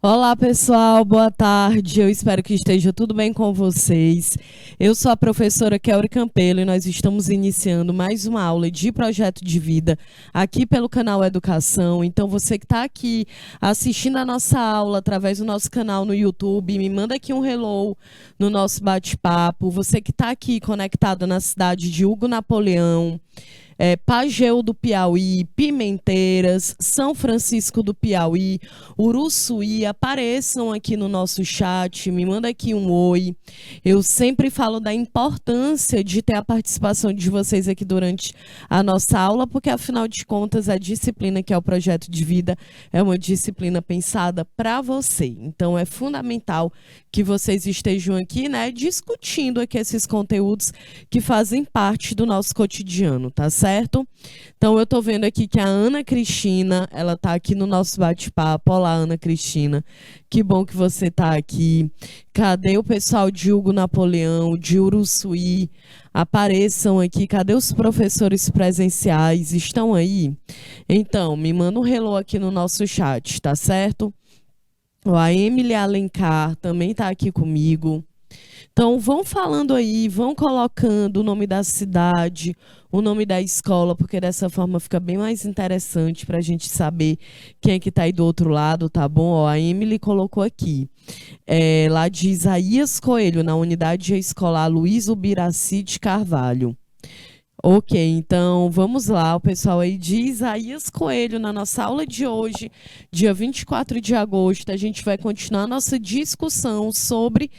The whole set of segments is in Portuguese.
Olá, pessoal, boa tarde. Eu espero que esteja tudo bem com vocês. Eu sou a professora Kelly Campelo e nós estamos iniciando mais uma aula de projeto de vida aqui pelo canal Educação. Então, você que está aqui assistindo a nossa aula através do nosso canal no YouTube, me manda aqui um hello no nosso bate-papo. Você que está aqui conectado na cidade de Hugo Napoleão, Pageu do Piauí, Pimenteiras, São Francisco do Piauí, Uruçuí, apareçam aqui no nosso chat, me manda aqui um oi. Eu sempre falo da importância de ter a participação de vocês aqui durante a nossa aula, porque afinal de contas a disciplina que é o projeto de vida é uma disciplina pensada para você. Então é fundamental que vocês estejam aqui, né, discutindo aqui esses conteúdos que fazem parte do nosso cotidiano, tá certo? Então, eu estou vendo aqui que a Ana Cristina, ela está aqui no nosso bate-papo. Olá, Ana Cristina, que bom que você está aqui. Cadê o pessoal de Hugo Napoleão, de Uruçuí? Apareçam aqui. Cadê os professores presenciais? Estão aí? Então, me manda um hello aqui no nosso chat, tá certo? A Emily Alencar também está aqui comigo. Então, vão falando aí, vão colocando o nome da cidade, o nome da escola, porque dessa forma fica bem mais interessante para a gente saber quem é que está aí do outro lado, tá bom? Ó, a Emily colocou aqui, lá de Isaías Coelho, na unidade escolar Luiz Ubiraci de Carvalho. Ok, então vamos lá, o pessoal aí de Isaías Coelho, na nossa aula de hoje, dia 24 de agosto, a gente vai continuar a nossa discussão sobre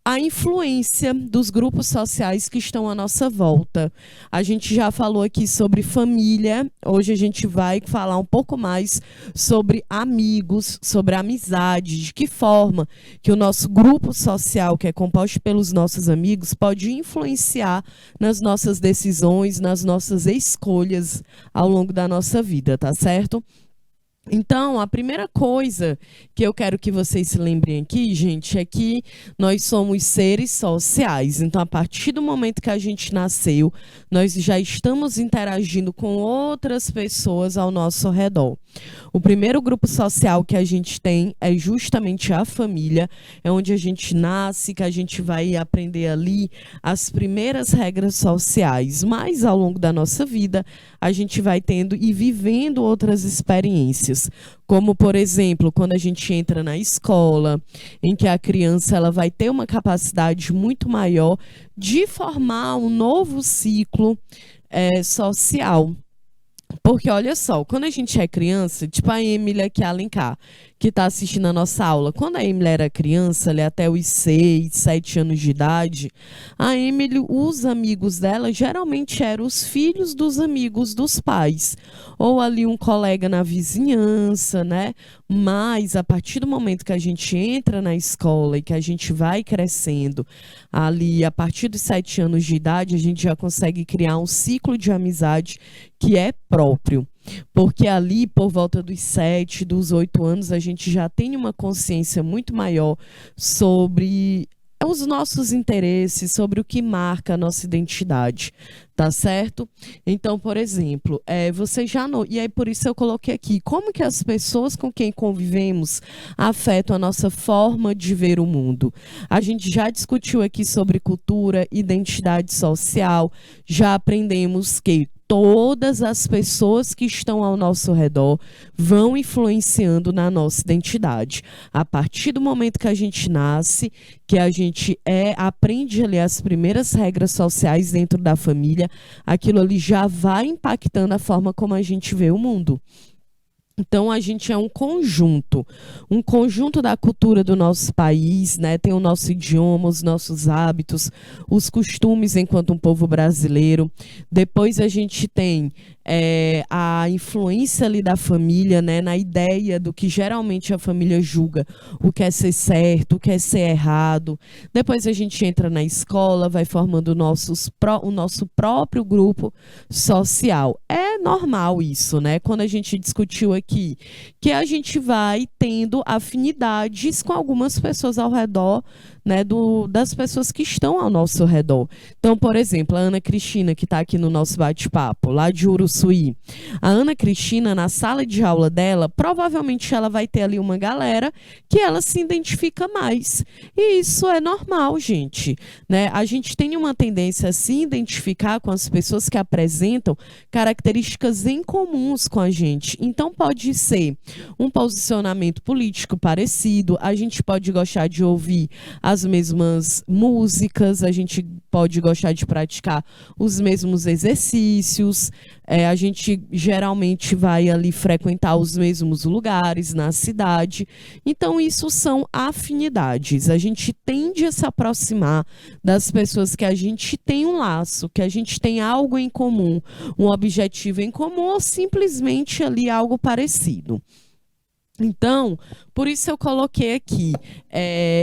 a influência dos grupos sociais que estão à nossa volta. A gente já falou aqui sobre família, hoje a gente vai falar um pouco mais sobre amigos, sobre amizade, de que forma que o nosso grupo social, que é composto pelos nossos amigos, pode influenciar nas nossas decisões, nas nossas escolhas ao longo da nossa vida, tá certo? Então, a primeira coisa que eu quero que vocês se lembrem aqui, gente, é que nós somos seres sociais. Então, a partir do momento que a gente nasceu, nós já estamos interagindo com outras pessoas ao nosso redor. O primeiro grupo social que a gente tem é justamente a família, é onde a gente nasce, que a gente vai aprender ali as primeiras regras sociais. Mas, ao longo da nossa vida, a gente vai tendo e vivendo outras experiências. Como, por exemplo, quando a gente entra na escola, em que a criança ela vai ter uma capacidade muito maior de formar um novo ciclo social. Porque, olha só, quando a gente é criança, tipo a Emily aqui, Alencar, que está assistindo a nossa aula, quando a Emily era criança, ali até os 6, 7 anos de idade, a Emily, os amigos dela, geralmente eram os filhos dos amigos dos pais, ou ali um colega na vizinhança, né? Mas, a partir do momento que a gente entra na escola e que a gente vai crescendo, ali, a partir dos 7 anos de idade, a gente já consegue criar um ciclo de amizade que é próprio. Porque ali, por volta dos 7, dos 8 anos, a gente já tem uma consciência muito maior sobre os nossos interesses, sobre o que marca a nossa identidade, tá certo? Então, por exemplo, você já e aí por isso eu coloquei aqui, como que as pessoas com quem convivemos afetam a nossa forma de ver o mundo? A gente já discutiu aqui sobre cultura, identidade social, já aprendemos que todas as pessoas que estão ao nosso redor vão influenciando na nossa identidade. A partir do momento que a gente nasce, que a gente aprende ali as primeiras regras sociais dentro da família, aquilo ali já vai impactando a forma como a gente vê o mundo. Então, a gente é um conjunto da cultura do nosso país, né? Tem o nosso idioma, os nossos hábitos, os costumes enquanto um povo brasileiro. Depois a gente tem a influência ali da família, né? Na ideia do que geralmente a família julga, o que é ser certo, o que é ser errado. Depois a gente entra na escola, vai formando o nosso próprio grupo social. É normal isso, né? Quando a gente discutiu aqui, que a gente vai tendo afinidades com algumas pessoas ao redor né, das pessoas que estão ao nosso redor. Então, por exemplo, a Ana Cristina, que está aqui no nosso bate-papo, lá de Uruçuí. A Ana Cristina, na sala de aula dela, provavelmente ela vai ter ali uma galera que ela se identifica mais. E isso é normal, gente, né? A gente tem uma tendência a se identificar com as pessoas que apresentam características em comuns com a gente. Então, pode ser um posicionamento político parecido, a gente pode gostar de ouvir as mesmas músicas, a gente pode gostar de praticar os mesmos exercícios, a gente geralmente vai ali frequentar os mesmos lugares na cidade. Então, isso são afinidades. A gente tende a se aproximar das pessoas que a gente tem um laço, que a gente tem algo em comum, um objetivo em comum ou simplesmente ali algo parecido. Então, por isso eu coloquei aqui,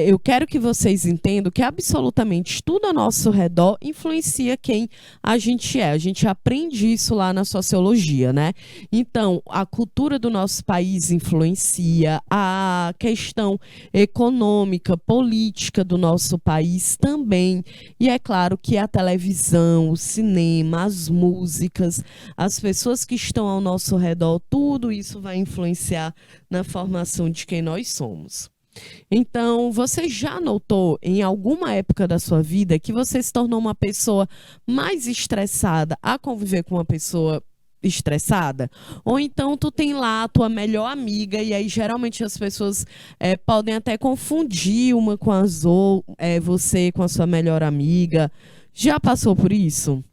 eu quero que vocês entendam que absolutamente tudo ao nosso redor influencia quem a gente é. A gente aprende isso lá na sociologia, né? Então, a cultura do nosso país influencia, a questão econômica, política do nosso país também. E é claro que a televisão, o cinema, as músicas, as pessoas que estão ao nosso redor, tudo isso vai influenciar na formação de quem nós somos. Então, você já notou em alguma época da sua vida que você se tornou uma pessoa mais estressada a conviver com uma pessoa estressada? Ou então tu tem lá a tua melhor amiga e aí geralmente as pessoas podem até confundir uma com as outras, você com a sua melhor amiga. Já passou por isso?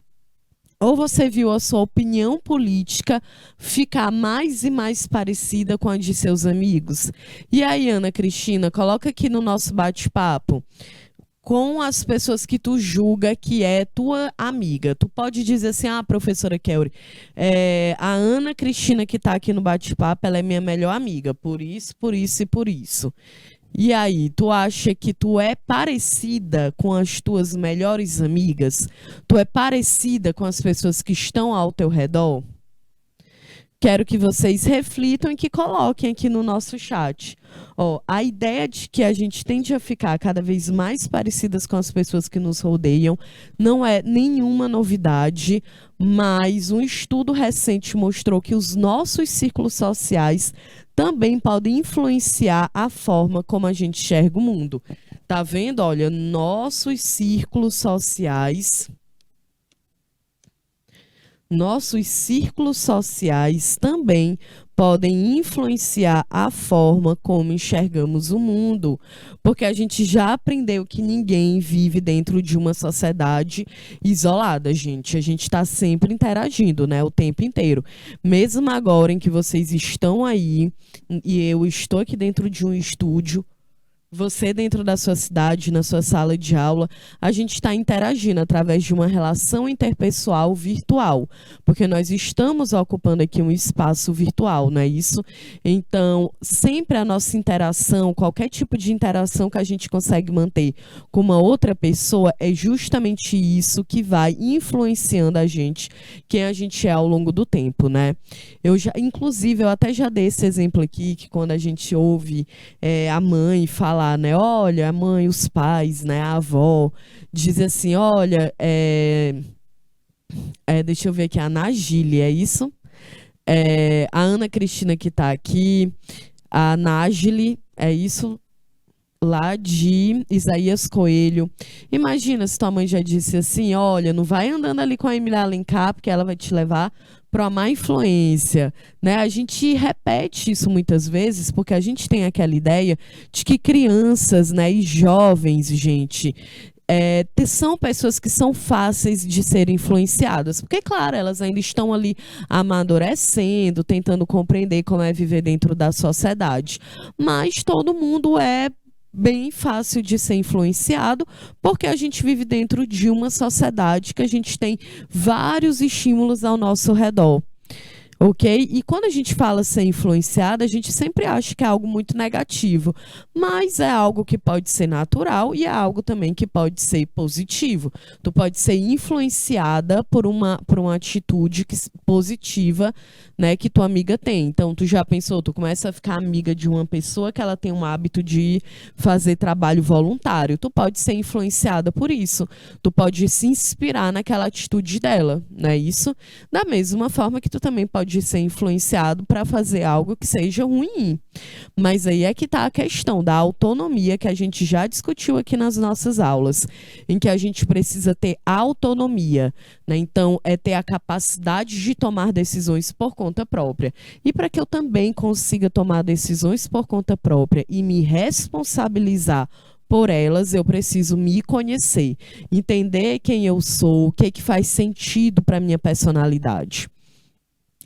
Ou você viu a sua opinião política ficar mais e mais parecida com a de seus amigos? E aí, Ana Cristina, coloca aqui no nosso bate-papo com as pessoas que tu julga que é tua amiga. Tu pode dizer assim, professora Kelly, a Ana Cristina que está aqui no bate-papo, ela é minha melhor amiga, por isso, por isso e por isso. E aí, tu acha que tu é parecida com as tuas melhores amigas? Tu é parecida com as pessoas que estão ao teu redor? Quero que vocês reflitam e que coloquem aqui no nosso chat. A ideia de que a gente tende a ficar cada vez mais parecidas com as pessoas que nos rodeiam não é nenhuma novidade, mas um estudo recente mostrou que os nossos círculos sociais também podem influenciar a forma como a gente enxerga o mundo. Tá vendo? Olha, nossos círculos sociais também podem influenciar a forma como enxergamos o mundo, porque a gente já aprendeu que ninguém vive dentro de uma sociedade isolada, gente. A gente está sempre interagindo, né, o tempo inteiro. Mesmo agora em que vocês estão aí e eu estou aqui dentro de um estúdio, você dentro da sua cidade, na sua sala de aula, a gente está interagindo através de uma relação interpessoal virtual, porque nós estamos ocupando aqui um espaço virtual, não é isso? Então, sempre a nossa interação, qualquer tipo de interação que a gente consegue manter com uma outra pessoa, é justamente isso que vai influenciando a gente, quem a gente é ao longo do tempo, né? Inclusive, eu até já dei esse exemplo aqui, que quando a gente ouve a mãe falar, né, olha, a mãe, os pais, né, a avó, diz assim, olha, deixa eu ver aqui, a Nagília, é isso? A Ana Cristina que está aqui, a Nágile, é isso? Lá de Isaías Coelho. Imagina se tua mãe já disse assim, olha, não vai andando ali com a Emília Alencar, porque ela vai te levar para uma má influência, né? A gente repete isso muitas vezes porque a gente tem aquela ideia de que crianças, né, e jovens, gente, são pessoas que são fáceis de serem influenciadas, porque, claro, elas ainda estão ali amadurecendo, tentando compreender como é viver dentro da sociedade, mas todo mundo é bem fácil de ser influenciado, porque a gente vive dentro de uma sociedade que a gente tem vários estímulos ao nosso redor. Ok? E quando a gente fala ser influenciada, a gente sempre acha que é algo muito negativo, mas é algo que pode ser natural e é algo também que pode ser positivo. Tu pode ser influenciada por uma atitude positiva, né, que tua amiga tem. Então, tu já pensou, tu começa a ficar amiga de uma pessoa que ela tem um hábito de fazer trabalho voluntário. Tu pode ser influenciada por isso. Tu pode se inspirar naquela atitude dela, não é isso? Da mesma forma que tu também pode ser influenciado para fazer algo que seja ruim. Mas aí é que está a questão da autonomia que a gente já discutiu aqui nas nossas aulas, em que a gente precisa ter autonomia, né? Então, é ter a capacidade de tomar decisões por conta própria. E para que eu também consiga tomar decisões por conta própria e me responsabilizar por elas, eu preciso me conhecer, entender quem eu sou, o que faz sentido para minha personalidade.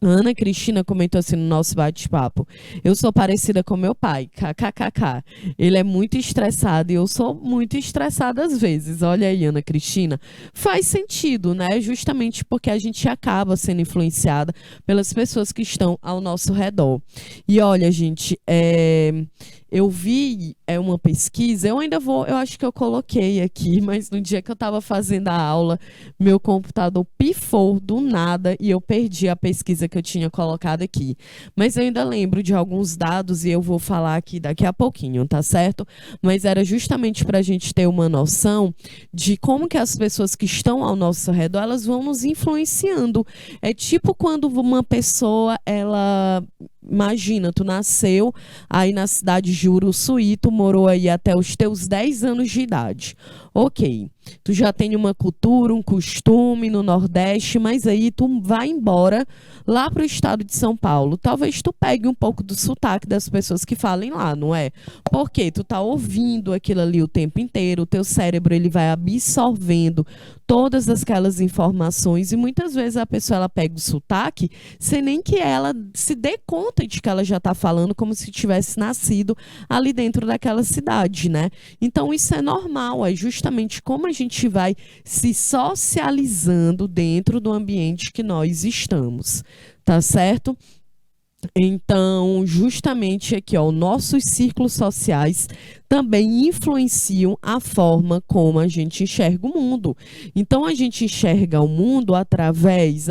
A Ana Cristina comentou assim no nosso bate-papo: eu sou parecida com meu pai, kkkk. Ele é muito estressado e eu sou muito estressada às vezes. Olha aí, Ana Cristina. Faz sentido, né? Justamente porque a gente acaba sendo influenciada pelas pessoas que estão ao nosso redor. E olha, gente, eu vi uma pesquisa, eu acho que eu coloquei aqui, mas no dia que eu estava fazendo a aula, meu computador pifou do nada e eu perdi a pesquisa que eu tinha colocado aqui. Mas eu ainda lembro de alguns dados e eu vou falar aqui daqui a pouquinho, tá certo? Mas era justamente para a gente ter uma noção de como que as pessoas que estão ao nosso redor, elas vão nos influenciando. É tipo quando uma pessoa, imagina, tu nasceu aí na cidade de Uruçuí, tu morou aí até os teus 10 anos de idade. Ok, tu já tem uma cultura, um costume no Nordeste, mas aí tu vai embora lá para o estado de São Paulo. Talvez tu pegue um pouco do sotaque das pessoas que falem lá, não é? Porque tu tá ouvindo aquilo ali o tempo inteiro, o teu cérebro ele vai absorvendo todas aquelas informações e muitas vezes a pessoa ela pega o sotaque sem nem que ela se dê conta de que ela já está falando como se tivesse nascido ali dentro daquela cidade, né? Então isso é normal, é justamente como a gente vai se socializando dentro do ambiente que nós estamos, tá certo? Então, justamente aqui, ó, nossos círculos sociais também influenciam a forma como a gente enxerga o mundo. Então, a gente enxerga o mundo através,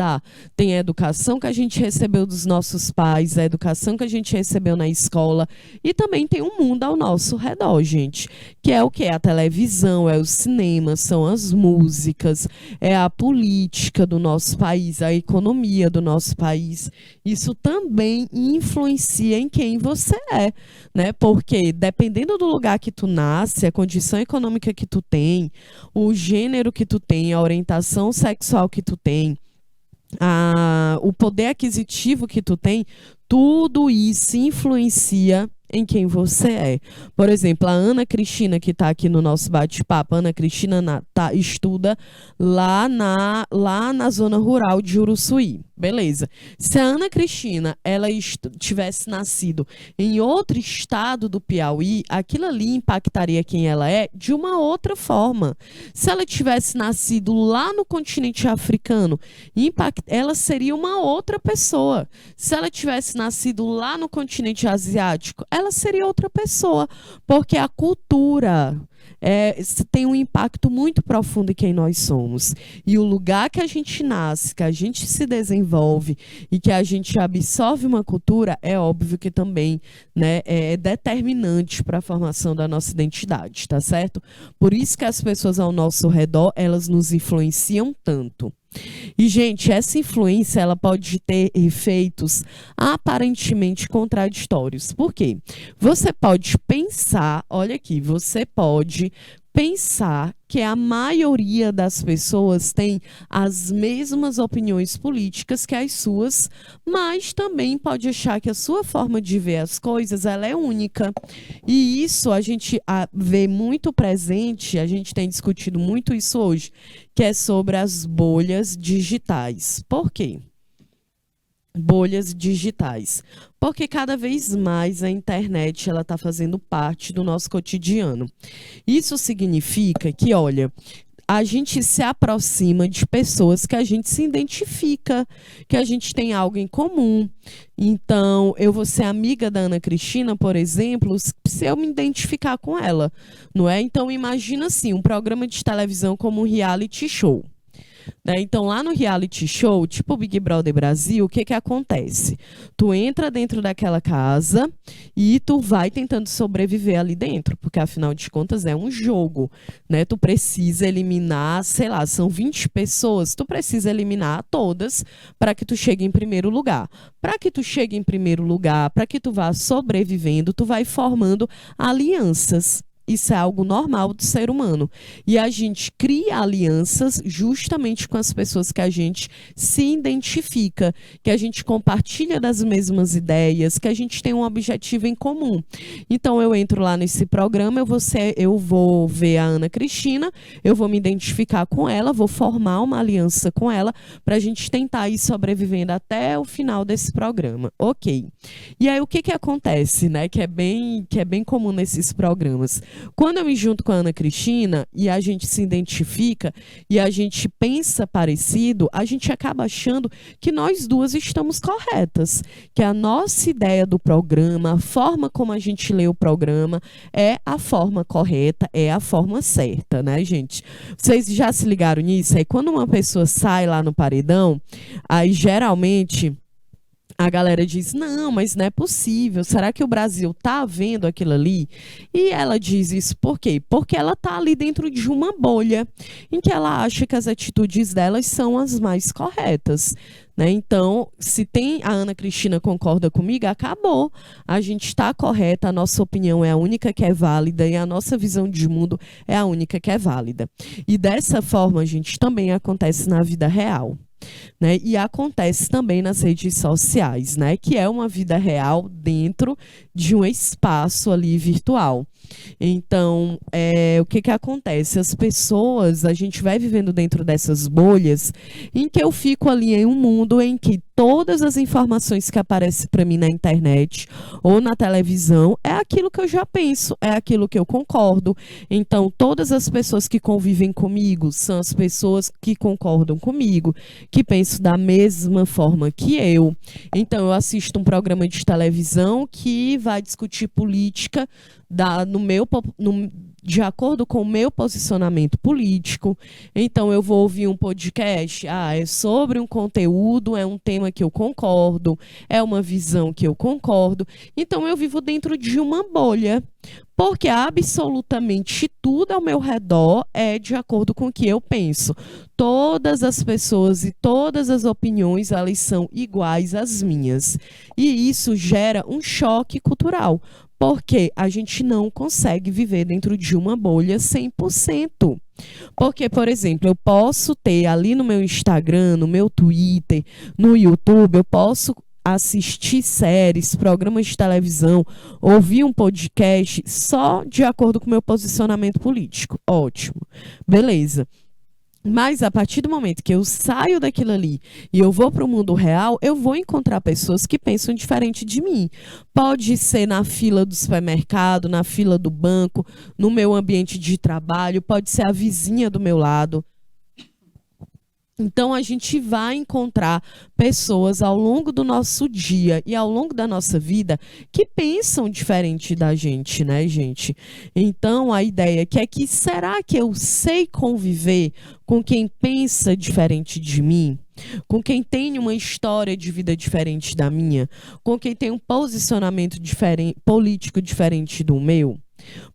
tem a educação que a gente recebeu dos nossos pais, a educação que a gente recebeu na escola, e também tem um mundo ao nosso redor, gente, que é o que? A televisão, é o cinema, são as músicas, é a política do nosso país, a economia do nosso país. Isso também influencia em quem você é, né? Porque dependendo do lugar que tu nasce, a condição econômica que tu tem, o gênero que tu tem, a orientação sexual que tu tem, o poder aquisitivo que tu tem, tudo isso influencia em quem você é. Por exemplo, a Ana Cristina, que está aqui no nosso bate-papo, Ana Cristina estuda lá na zona rural de Uruçuí. Beleza. Se a Ana Cristina ela tivesse nascido em outro estado do Piauí, aquilo ali impactaria quem ela é de uma outra forma. Se ela tivesse nascido lá no continente africano, ela seria uma outra pessoa. Se ela tivesse nascido lá no continente asiático, ela seria outra pessoa, porque a cultura tem um impacto muito profundo em quem nós somos. E o lugar que a gente nasce, que a gente se desenvolve e que a gente absorve uma cultura, é óbvio que também, né, é determinante para a formação da nossa identidade, tá certo? Por isso que as pessoas ao nosso redor, elas nos influenciam tanto. E, gente, essa influência ela pode ter efeitos aparentemente contraditórios. Por quê? Você pode pensar, olha aqui, você pode pensar que a maioria das pessoas tem as mesmas opiniões políticas que as suas, mas também pode achar que a sua forma de ver as coisas ela é única. E isso a gente vê muito presente, a gente tem discutido muito isso hoje, que é sobre as bolhas digitais. Por quê? Bolhas digitais, porque cada vez mais a internet ela está fazendo parte do nosso cotidiano. Isso significa que, olha, a gente se aproxima de pessoas que a gente se identifica, que a gente tem algo em comum. Então, eu vou ser amiga da Ana Cristina, por exemplo, se eu me identificar com ela, não é? Então, imagina assim, um programa de televisão como um reality show. Né? Então, lá no reality show, tipo o Big Brother Brasil, o que que acontece? Tu entra dentro daquela casa e tu vai tentando sobreviver ali dentro, porque afinal de contas é um jogo, né? Tu precisa eliminar, sei lá, são 20 pessoas, tu precisa eliminar todas para que tu chegue em primeiro lugar. Para que tu chegue em primeiro lugar, para que tu vá sobrevivendo, tu vai formando alianças. Isso é algo normal do ser humano. E a gente cria alianças justamente com as pessoas que a gente se identifica, que a gente compartilha das mesmas ideias, que a gente tem um objetivo em comum. Então, eu entro lá nesse programa, eu vou ver a Ana Cristina, eu vou me identificar com ela, vou formar uma aliança com ela para a gente tentar ir sobrevivendo até o final desse programa. Ok. E aí, o que que acontece, né? Que é bem comum nesses programas. Quando eu me junto com a Ana Cristina e a gente se identifica e a gente pensa parecido, a gente acaba achando que nós duas estamos corretas, que a nossa ideia do programa, a forma como a gente lê o programa é a forma correta, é a forma certa, né, gente? Vocês já se ligaram nisso? Aí quando uma pessoa sai lá no paredão, aí geralmente a galera diz, não, mas não é possível. Será que o Brasil tá vendo aquilo ali? E ela diz isso por quê? Porque ela tá ali dentro de uma bolha em que ela acha que as atitudes delas são as mais corretas. Né? Então, se tem a Ana Cristina concorda comigo, acabou. A gente está correta, a nossa opinião é a única que é válida e a nossa visão de mundo é a única que é válida. E dessa forma, gente, também acontece na vida real. Né? E acontece também nas redes sociais, né? Que é uma vida real dentro de um espaço ali virtual. Então, o que que acontece? As pessoas, a gente vai vivendo dentro dessas bolhas em que eu fico ali em um mundo em que todas as informações que aparecem para mim na internet ou na televisão é aquilo que eu já penso, é aquilo que eu concordo. Então, todas as pessoas que convivem comigo são as pessoas que concordam comigo, que pensam da mesma forma que eu. Então, eu assisto um programa de televisão que vai discutir política de acordo com o meu posicionamento político. Então, eu vou ouvir um podcast, é sobre um conteúdo, é um tema que eu concordo, é uma visão que eu concordo. Então, eu vivo dentro de uma bolha, porque absolutamente tudo ao meu redor é de acordo com o que eu penso. Todas as pessoas e todas as opiniões, elas são iguais às minhas. E isso gera um choque cultural, porque a gente não consegue viver dentro de uma bolha 100%. Porque, por exemplo, eu posso ter ali no meu Instagram, no meu Twitter, no YouTube, eu posso assistir séries, programas de televisão, ouvir um podcast só de acordo com o meu posicionamento político. Ótimo. Beleza. Mas a partir do momento que eu saio daquilo ali e eu vou para o mundo real, eu vou encontrar pessoas que pensam diferente de mim. Pode ser na fila do supermercado, na fila do banco, no meu ambiente de trabalho, pode ser a vizinha do meu lado. Então, a gente vai encontrar pessoas ao longo do nosso dia e ao longo da nossa vida que pensam diferente da gente, né, gente? Então, a ideia é que será que eu sei conviver com quem pensa diferente de mim? Com quem tem uma história de vida diferente da minha? Com quem tem um posicionamento político diferente do meu?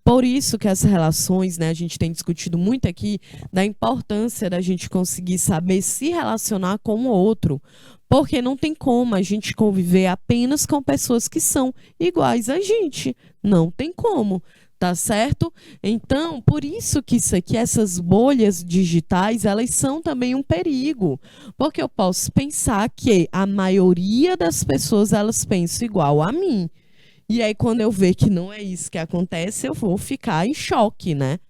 Por isso que as relações, né, a gente tem discutido muito aqui da importância da gente conseguir saber se relacionar com o outro, porque não tem como a gente conviver apenas com pessoas que são iguais a gente, não tem como. Tá certo? Então, por isso que isso aqui, essas bolhas digitais, elas são também um perigo, porque eu posso pensar que a maioria das pessoas, elas pensam igual a mim. E aí, quando eu ver que não é isso que acontece, eu vou ficar em choque, né?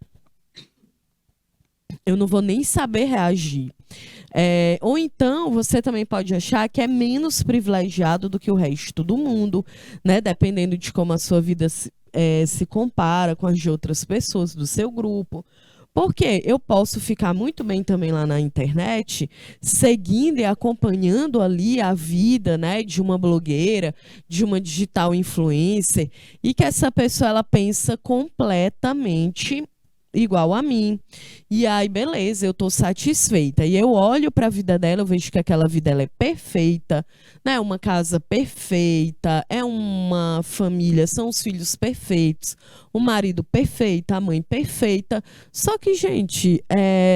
Eu não vou nem saber reagir. Ou então, você também pode achar que é menos privilegiado do que o resto do mundo, né? Dependendo de como a sua vida se compara com as de outras pessoas do seu grupo. Porque eu posso ficar muito bem também lá na internet, seguindo e acompanhando ali a vida, né, de uma blogueira, de uma digital influencer, e que essa pessoa ela pensa completamente igual a mim. E aí, beleza, eu tô satisfeita. E eu olho para a vida dela, eu vejo que aquela vida ela é perfeita, né? Uma casa perfeita, é uma família, são os filhos perfeitos, o marido perfeito, a mãe perfeita. Só que, gente,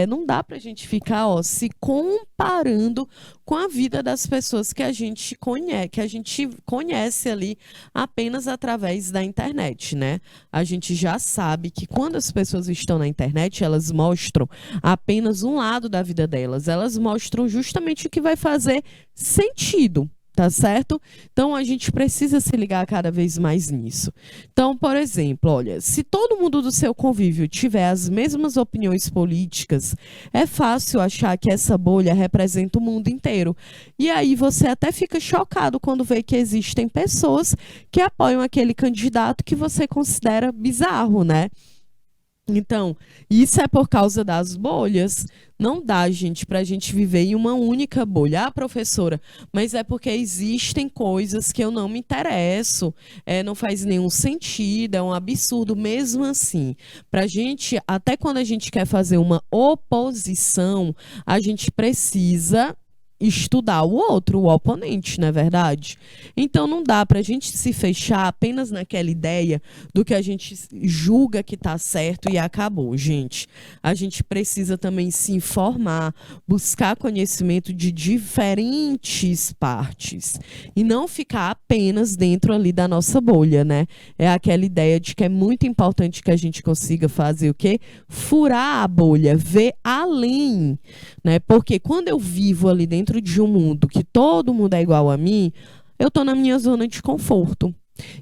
não dá pra gente ficar, ó, se comparando com a vida das pessoas que a gente conhece ali apenas através da internet, né? A gente já sabe que quando as pessoas estão na internet, elas mostram apenas um lado da vida delas. Elas mostram justamente o que vai fazer sentido. Tá certo? Então a gente precisa se ligar cada vez mais nisso. Então, por exemplo, olha, se todo mundo do seu convívio tiver as mesmas opiniões políticas, é fácil achar que essa bolha representa o mundo inteiro. E aí você até fica chocado quando vê que existem pessoas que apoiam aquele candidato que você considera bizarro, né? Então, isso é por causa das bolhas. Não dá, gente, para a gente viver em uma única bolha. Ah, professora, mas é porque existem coisas que eu não me interesso, não faz nenhum sentido, é um absurdo mesmo assim. Para a gente, até quando a gente quer fazer uma oposição, a gente precisa estudar o outro, o oponente, não é verdade? Então não dá para a gente se fechar apenas naquela ideia do que a gente julga que está certo e acabou, gente. A gente precisa também se informar, buscar conhecimento de diferentes partes e não ficar apenas dentro ali da nossa bolha, né? É aquela ideia de que é muito importante que a gente consiga fazer o quê? Furar a bolha, ver além, né? Porque quando eu vivo ali dentro de um mundo que todo mundo é igual a mim, eu tô na minha zona de conforto.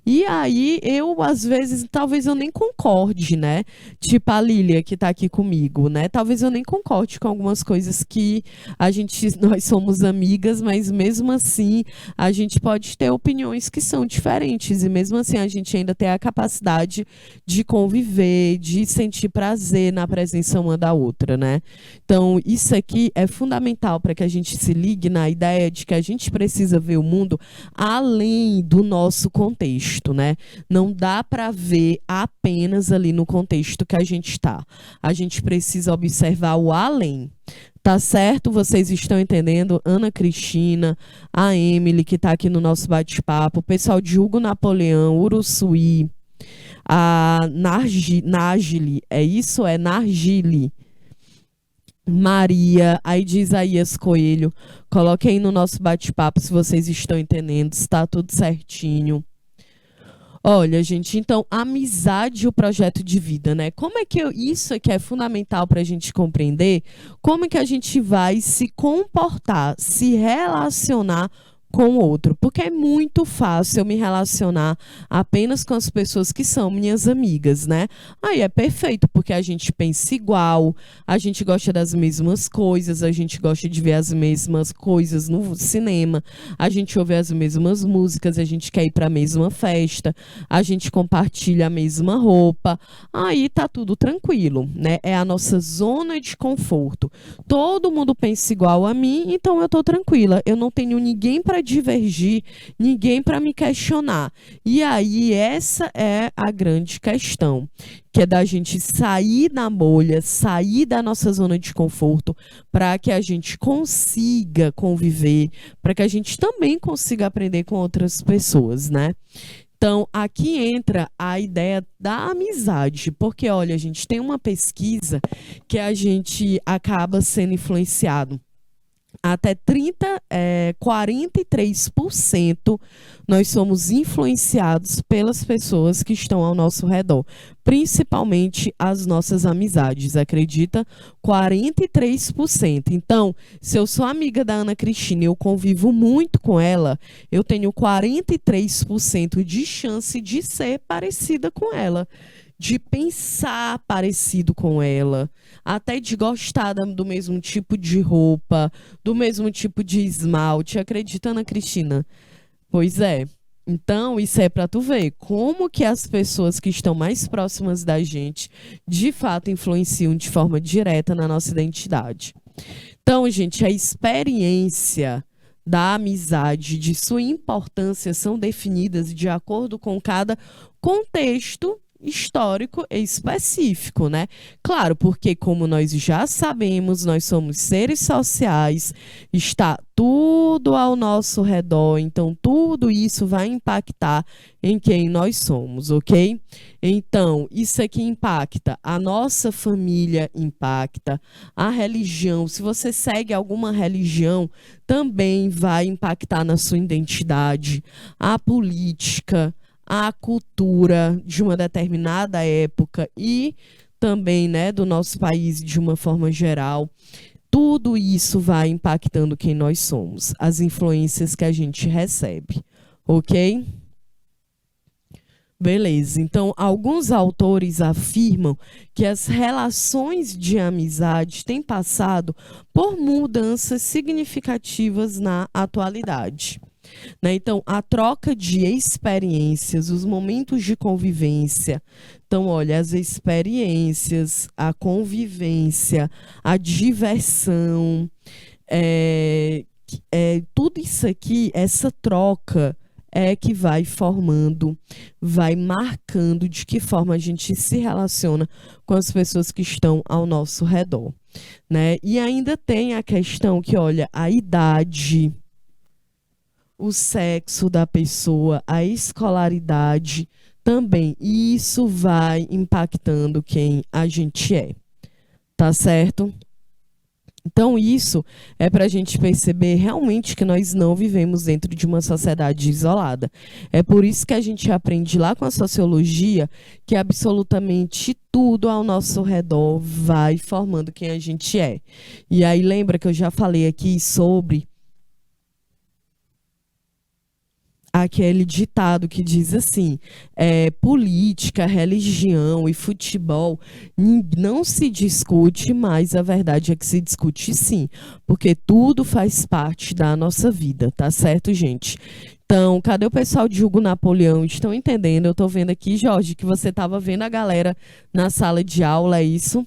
E aí, às vezes, talvez eu nem concorde, né? Tipo a Lília, que tá aqui comigo, né? Talvez eu nem concorde com algumas coisas que nós somos amigas, mas mesmo assim, a gente pode ter opiniões que são diferentes. E mesmo assim, a gente ainda tem a capacidade de conviver, de sentir prazer na presença uma da outra, né? Então, isso aqui é fundamental para que a gente se ligue na ideia de que a gente precisa ver o mundo além do nosso contexto, né? Não dá para ver apenas ali no contexto que a gente está. A gente precisa observar o além. Tá certo? Vocês estão entendendo? Ana Cristina, a Emily, que está aqui no nosso bate-papo, o pessoal de Hugo Napoleão, Uruçuí, a Nargile, é isso? É Nargile. Maria, aí de Isaías Coelho. Coloquem aí no nosso bate-papo se vocês estão entendendo, se está tudo certinho. Olha, gente, então, amizade e o projeto de vida, né? Como é que isso aqui é fundamental para a gente compreender como é que a gente vai se comportar, se relacionar com o outro, porque é muito fácil eu me relacionar apenas com as pessoas que são minhas amigas, né? Aí é perfeito, porque a gente pensa igual, a gente gosta das mesmas coisas, a gente gosta de ver as mesmas coisas no cinema, a gente ouve as mesmas músicas, a gente quer ir para a mesma festa, a gente compartilha a mesma roupa, aí tá tudo tranquilo, né? É a nossa zona de conforto. Todo mundo pensa igual a mim, então eu tô tranquila, eu não tenho ninguém para divergir, ninguém para me questionar. E aí essa é a grande questão, que é da gente sair da bolha, sair da nossa zona de conforto, para que a gente consiga conviver, para que a gente também consiga aprender com outras pessoas, né? Então, aqui entra a ideia da amizade, porque, olha, a gente tem uma pesquisa que a gente acaba sendo influenciado até 43% nós somos influenciados pelas pessoas que estão ao nosso redor, principalmente as nossas amizades, acredita? 43%. Então, se eu sou amiga da Ana Cristina e eu convivo muito com ela, eu tenho 43% de chance de ser parecida com ela, de pensar parecido com ela, até de gostar do mesmo tipo de roupa, do mesmo tipo de esmalte. Acredita, Ana Cristina? Pois é. Então, isso é para tu ver como que as pessoas que estão mais próximas da gente, de fato, influenciam de forma direta na nossa identidade. Então, gente, a experiência da amizade, de sua importância, são definidas de acordo com cada contexto histórico e específico, né? Claro, porque como nós já sabemos, nós somos seres sociais, está tudo ao nosso redor, então tudo isso vai impactar em quem nós somos, ok? Então, isso aqui impacta, a nossa família impacta, a religião, se você segue alguma religião, também vai impactar na sua identidade, a política, a cultura de uma determinada época e também, né, do nosso país de uma forma geral. Tudo isso vai impactando quem nós somos, as influências que a gente recebe, ok? Beleza, então alguns autores afirmam que as relações de amizade têm passado por mudanças significativas na atualidade. Né? Então, a troca de experiências, os momentos de convivência. Então, olha, as experiências, a convivência, a diversão, tudo isso aqui, essa troca é que vai formando, vai marcando de que forma a gente se relaciona com as pessoas que estão ao nosso redor. Né? E ainda tem a questão que, olha, a idade, o sexo da pessoa, a escolaridade também. E isso vai impactando quem a gente é. Tá certo? Então, isso é para a gente perceber realmente que nós não vivemos dentro de uma sociedade isolada. É por isso que a gente aprende lá com a sociologia que absolutamente tudo ao nosso redor vai formando quem a gente é. E aí, lembra que eu já falei aqui sobre aquele ditado que diz assim, política, religião e futebol não se discute, mas a verdade é que se discute sim, porque tudo faz parte da nossa vida, tá certo, gente? Então, cadê o pessoal de Hugo Napoleão? Estão entendendo? Eu tô vendo aqui, Jorge, que você estava vendo a galera na sala de aula, é isso?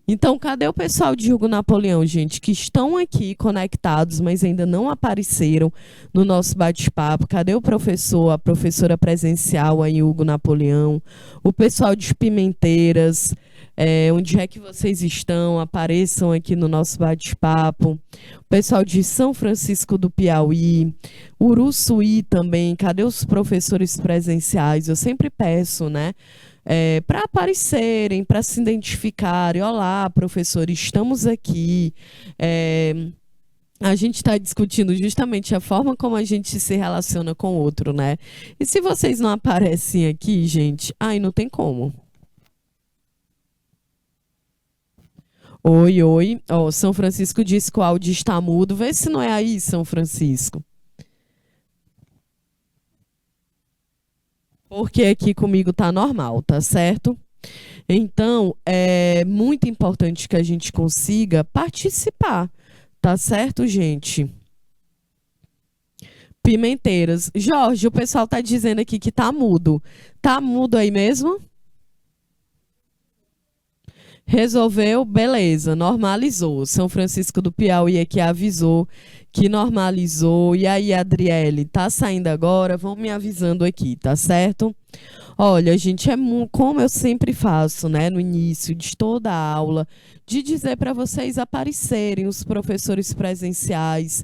Então, cadê o pessoal de Hugo Napoleão, gente, que estão aqui conectados, mas ainda não apareceram no nosso bate-papo? Cadê o professor, a professora presencial aí, Hugo Napoleão? O pessoal de Pimenteiras, onde é que vocês estão? Apareçam aqui no nosso bate-papo. O pessoal de São Francisco do Piauí, Uruçuí também, cadê os professores presenciais? Eu sempre peço, né? Para aparecerem, para se identificarem. Olá, professor, estamos aqui. A gente está discutindo justamente a forma como a gente se relaciona com o outro, né? E se vocês não aparecem aqui, gente, ai, não tem como. Oi, oi. Ó, São Francisco disse que o áudio está mudo. Vê se não é aí, São Francisco. Porque aqui comigo tá normal, tá certo? Então, é muito importante que a gente consiga participar, tá certo, gente? Pimenteiras. Jorge, o pessoal tá dizendo aqui que tá mudo. Tá mudo aí mesmo? Resolveu, beleza, normalizou. São Francisco do Piauí aqui avisou que normalizou. E aí, Adriele, tá saindo agora? Vão me avisando aqui, tá certo? Olha, gente, como eu sempre faço, né, no início de toda a aula, de dizer para vocês aparecerem, os professores presenciais,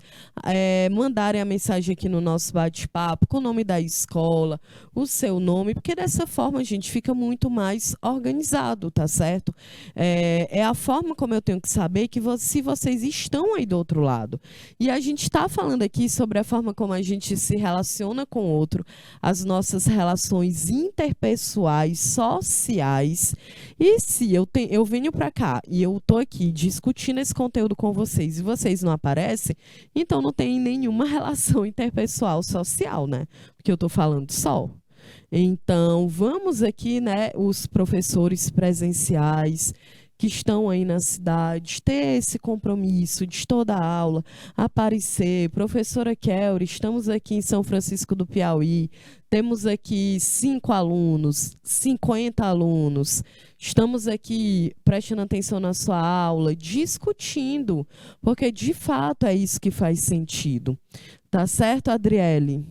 mandarem a mensagem aqui no nosso bate-papo, com o nome da escola, o seu nome, porque dessa forma a gente fica muito mais organizado, tá certo? É a forma como eu tenho que saber que se vocês estão aí do outro lado. E a gente está falando aqui sobre a forma como a gente se relaciona com o outro, as nossas relações interpessoais, sociais. E se eu venho para cá e eu estou aqui discutindo esse conteúdo com vocês e vocês não aparecem, então não tem nenhuma relação interpessoal social, né? Porque eu estou falando só. Então, vamos aqui, né, os professores presenciais que estão aí na cidade, ter esse compromisso de toda a aula, aparecer. Professora Kelly, estamos aqui em São Francisco do Piauí, temos aqui 5 alunos, 50 alunos, estamos aqui prestando atenção na sua aula, discutindo, porque de fato é isso que faz sentido. Tá certo, Adriele?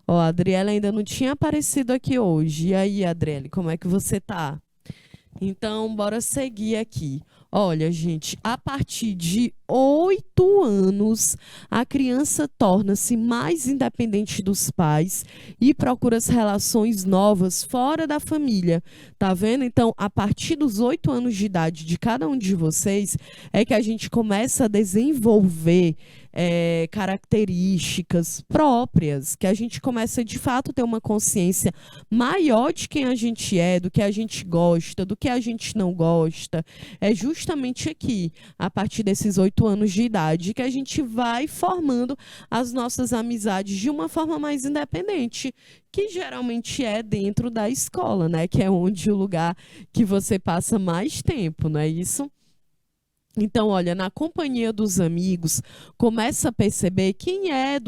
Ó, a Adriele ainda não tinha aparecido aqui hoje. E aí, Adriele, como é que você tá? Então, bora seguir aqui. Olha, gente, a partir de 8 anos, a criança torna-se mais independente dos pais e procura as relações novas fora da família. Tá vendo? Então, a partir dos 8 anos de idade de cada um de vocês, é que a gente começa a desenvolver características próprias, que a gente começa de fato a ter uma consciência maior de quem a gente é, do que a gente gosta, do que a gente não gosta. É justamente aqui, a partir desses 8 anos de idade, que a gente vai formando as nossas amizades de uma forma mais independente, que geralmente é dentro da escola, né? Que é onde o lugar que você passa mais tempo, não é isso? Então, olha, na companhia dos amigos, começa a perceber quem é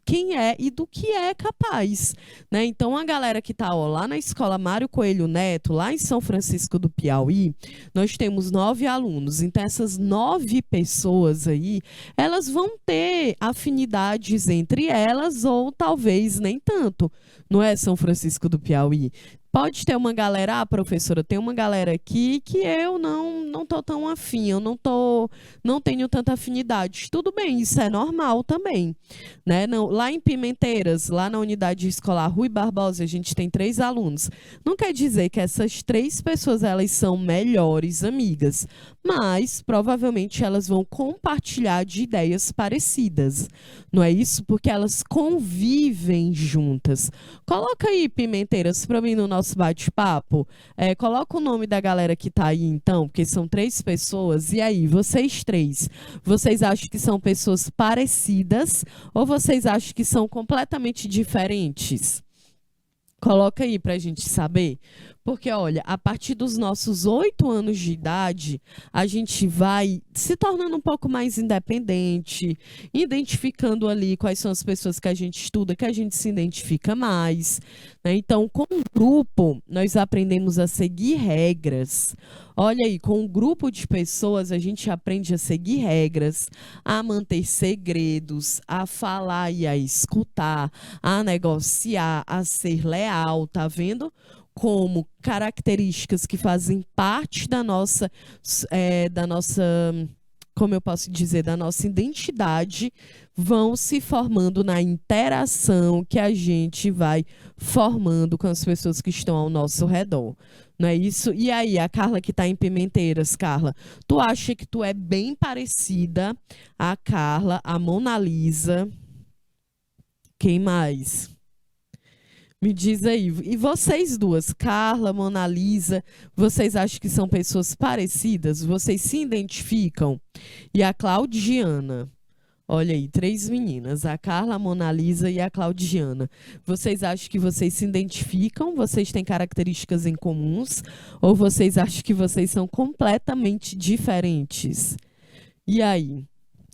quem é e do que é capaz, né? Então, a galera que está lá na escola Mário Coelho Neto, lá em São Francisco do Piauí, nós temos 9 alunos. Então, essas 9 pessoas aí, elas vão ter afinidades entre elas ou talvez nem tanto, não é, São Francisco do Piauí? Pode ter uma galera, professora, tem uma galera aqui que eu não tô tão afim, eu não tenho tanta afinidade. Tudo bem, isso é normal também, né? Não, lá em Pimenteiras, lá na unidade escolar Rui Barbosa, a gente tem 3 alunos. Não quer dizer que essas 3 pessoas elas são melhores amigas, mas provavelmente elas vão compartilhar de ideias parecidas. Não é isso? Porque elas convivem juntas. Coloca aí, Pimenteiras, para mim no nosso bate-papo. Coloca o nome da galera que tá aí, então, porque são 3 pessoas. E aí, vocês 3, vocês acham que são pessoas parecidas ou vocês acham que são completamente diferentes? Coloca aí para a gente saber. Porque, olha, a partir dos nossos 8 anos de idade, a gente vai se tornando um pouco mais independente, identificando ali quais são as pessoas que a gente estuda, que a gente se identifica mais, né? Então, com o grupo, nós aprendemos a seguir regras. Olha aí, com um grupo de pessoas, a gente aprende a seguir regras, a manter segredos, a falar e a escutar, a negociar, a ser leal, tá vendo? Como características que fazem parte da nossa, como eu posso dizer, da nossa identidade, vão se formando na interação que a gente vai formando com as pessoas que estão ao nosso redor. Não é isso? E aí, a Carla que está em Pimenteiras, Carla, tu acha que tu é bem parecida a Carla, a Mona Lisa? Quem mais? Me diz aí. E vocês duas, Carla, Mona Lisa, vocês acham que são pessoas parecidas? Vocês se identificam? E a Claudiana? Olha aí, 3 meninas, a Carla, a Mona Lisa e a Claudiana. Vocês acham que vocês se identificam? Vocês têm características em comuns? Ou vocês acham que vocês são completamente diferentes? E aí?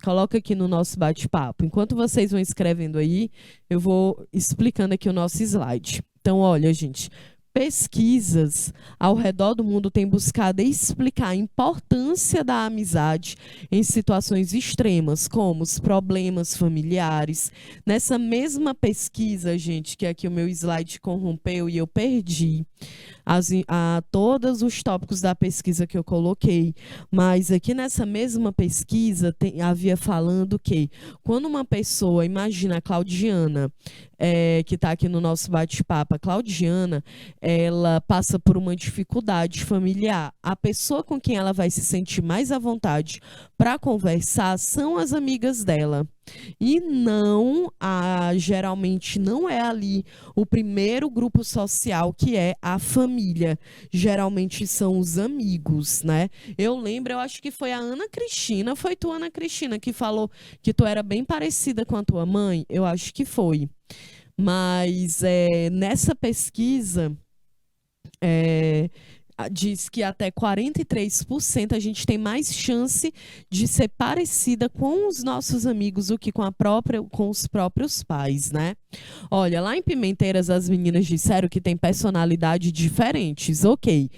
Coloca aqui no nosso bate-papo. Enquanto vocês vão escrevendo aí, eu vou explicando aqui o nosso slide. Então, olha, gente, pesquisas ao redor do mundo têm buscado explicar a importância da amizade em situações extremas, como os problemas familiares. Nessa mesma pesquisa, gente, que aqui o meu slide corrompeu e eu perdi todos os tópicos da pesquisa que eu coloquei, mas aqui nessa mesma pesquisa havia falando que quando uma pessoa, imagina a Claudiana, que está aqui no nosso bate-papo, a Claudiana, ela passa por uma dificuldade familiar. A pessoa com quem ela vai se sentir mais à vontade para conversar são as amigas dela. E geralmente não é ali o primeiro grupo social que é a família. Geralmente são os amigos, né? Eu lembro, eu acho que foi a Ana Cristina, foi tu, Ana Cristina, que falou que tu era bem parecida com a tua mãe? Eu acho que foi. Mas nessa pesquisa, diz que até 43% a gente tem mais chance de ser parecida com os nossos amigos do que com os próprios pais, né? Olha, lá em Pimenteiras as meninas disseram que tem personalidades diferentes, ok.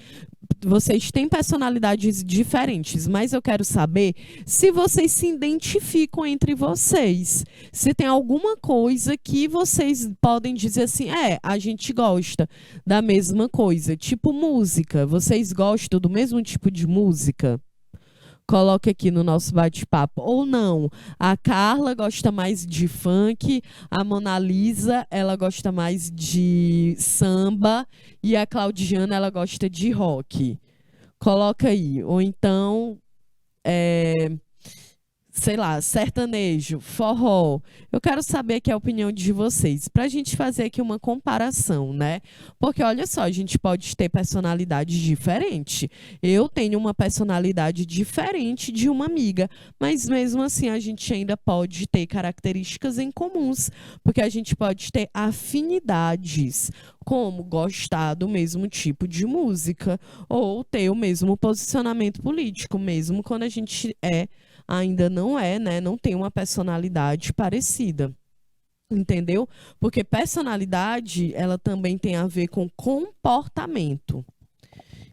Vocês têm personalidades diferentes, mas eu quero saber se vocês se identificam entre vocês. Se tem alguma coisa que vocês podem dizer assim, a gente gosta da mesma coisa. Tipo música. Vocês gostam do mesmo tipo de música? Coloque aqui no nosso bate-papo. Ou não, a Carla gosta mais de funk, a Mona Lisa, ela gosta mais de samba e a Claudiana, ela gosta de rock. Coloca aí. Ou então, é, sei lá, sertanejo, forró. Eu quero saber aqui a opinião de vocês, para a gente fazer aqui uma comparação, né? Porque olha só, a gente pode ter personalidades diferentes. Eu tenho uma personalidade diferente de uma amiga, mas mesmo assim a gente ainda pode ter características em comuns, porque a gente pode ter afinidades, como gostar do mesmo tipo de música ou ter o mesmo posicionamento político, mesmo quando a gente ainda não é, né? Não tem uma personalidade parecida. Entendeu? Porque personalidade, ela também tem a ver com comportamento.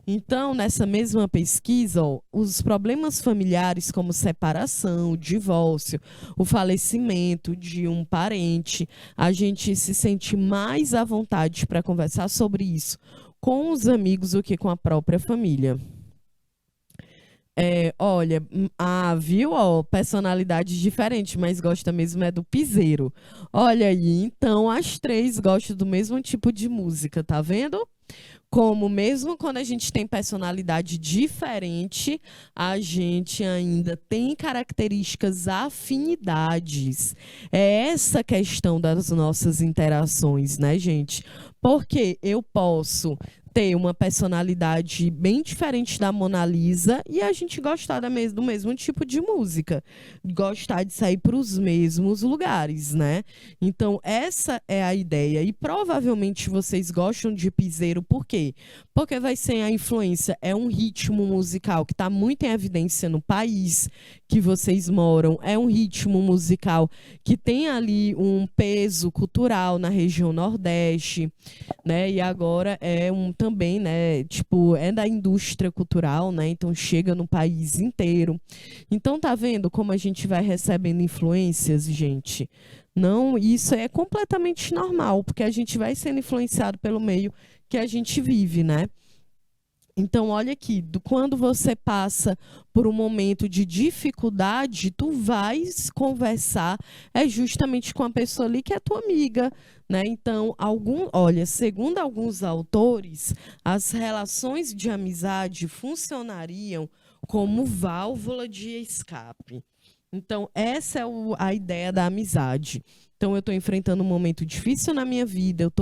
Então, nessa mesma pesquisa, ó, os problemas familiares como separação, divórcio, o falecimento de um parente, a gente se sente mais à vontade para conversar sobre isso com os amigos do que com a própria família. Olha, viu, ó, personalidades diferentes, mas gosta mesmo é do piseiro. Olha aí, então as três gostam do mesmo tipo de música, tá vendo? Como mesmo quando a gente tem personalidade diferente, a gente ainda tem características, afinidades. É essa questão das nossas interações, né, gente? Porque eu posso ter uma personalidade bem diferente da Mona Lisa e a gente gostar do mesmo tipo de música, gostar de sair para os mesmos lugares, né? Então, essa é a ideia. E provavelmente vocês gostam de piseiro, por quê? Porque vai ser a influência, é um ritmo musical que está muito em evidência no país que vocês moram, é um ritmo musical que tem ali um peso cultural na região Nordeste, né? E agora também, né, tipo, é da indústria cultural, né? Então chega no país inteiro. Então tá vendo como a gente vai recebendo influências, gente? Não, isso é completamente normal, porque a gente vai sendo influenciado pelo meio que a gente vive, né? Então, olha aqui, quando você passa por um momento de dificuldade, tu vais conversar justamente com a pessoa ali que é tua amiga, né? Então, olha, segundo alguns autores, as relações de amizade funcionariam como válvula de escape. Então, essa é a ideia da amizade. Então, eu estou enfrentando um momento difícil na minha vida,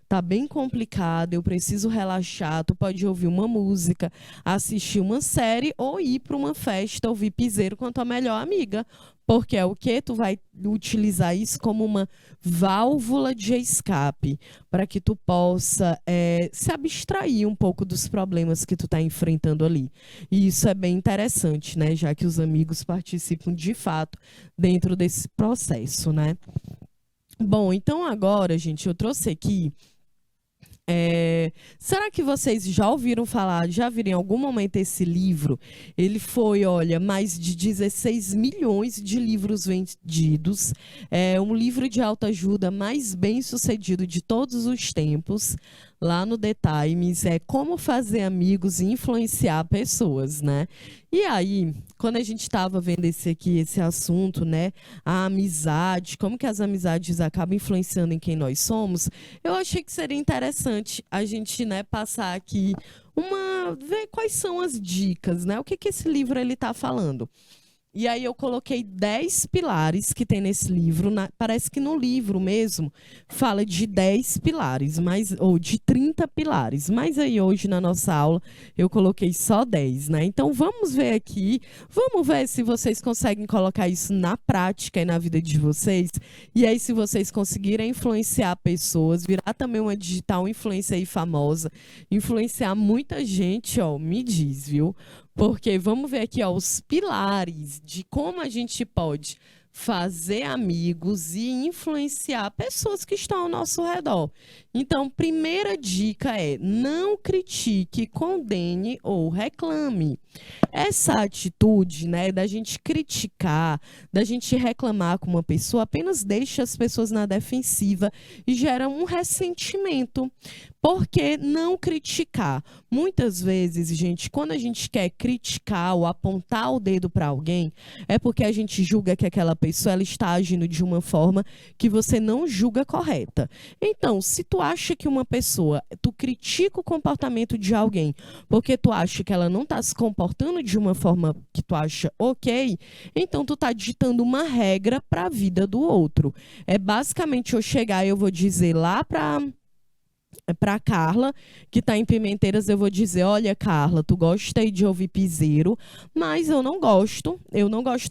tá bem complicado, eu preciso relaxar. Tu pode ouvir uma música, assistir uma série ou ir para uma festa, ouvir piseiro com a tua melhor amiga. Porque é o que tu vai utilizar isso como uma válvula de escape, para que tu possa se abstrair um pouco dos problemas que tu está enfrentando ali. E isso é bem interessante, né? Já que os amigos participam de fato dentro desse processo, né? Bom, então agora, gente, eu trouxe aqui. Será que vocês já ouviram falar, já viram em algum momento esse livro? Ele foi, olha, mais de 16 milhões de livros vendidos. É um livro de autoajuda mais bem sucedido de todos os tempos. Lá no The Times, é como fazer amigos e influenciar pessoas, né? E aí, quando a gente estava vendo esse assunto, né? A amizade, como que as amizades acabam influenciando em quem nós somos, eu achei que seria interessante a gente, né, passar aqui ver quais são as dicas, né? O que esse livro ele está falando. E aí eu coloquei 10 pilares que tem nesse livro. Parece que no livro mesmo fala de 10 pilares, ou de 30 pilares. Mas aí hoje na nossa aula eu coloquei só 10, né? Então vamos ver aqui, vamos ver se vocês conseguem colocar isso na prática e na vida de vocês. E aí se vocês conseguirem influenciar pessoas, virar também uma digital influencer aí famosa, influenciar muita gente, ó, me diz, viu? Porque vamos ver aqui, ó, os pilares de como a gente pode fazer amigos e influenciar pessoas que estão ao nosso redor. Então, primeira dica é: não critique, condene ou reclame. Essa atitude, né, da gente criticar, da gente reclamar com uma pessoa, apenas deixa as pessoas na defensiva e gera um ressentimento. Por que não criticar? Muitas vezes, gente, quando a gente quer criticar ou apontar o dedo para alguém, é porque a gente julga que aquela pessoa ela está agindo de uma forma que você não julga correta. Então, se tu acha que uma pessoa, tu critica o comportamento de alguém porque tu acha que ela não está se comportando de uma forma que tu acha ok, então tu está ditando uma regra para a vida do outro. É basicamente eu chegar e eu vou dizer lá para Carla, que está em Pimenteiras, eu vou dizer: olha, Carla, tu gosta aí de ouvir piseiro, mas eu não gosto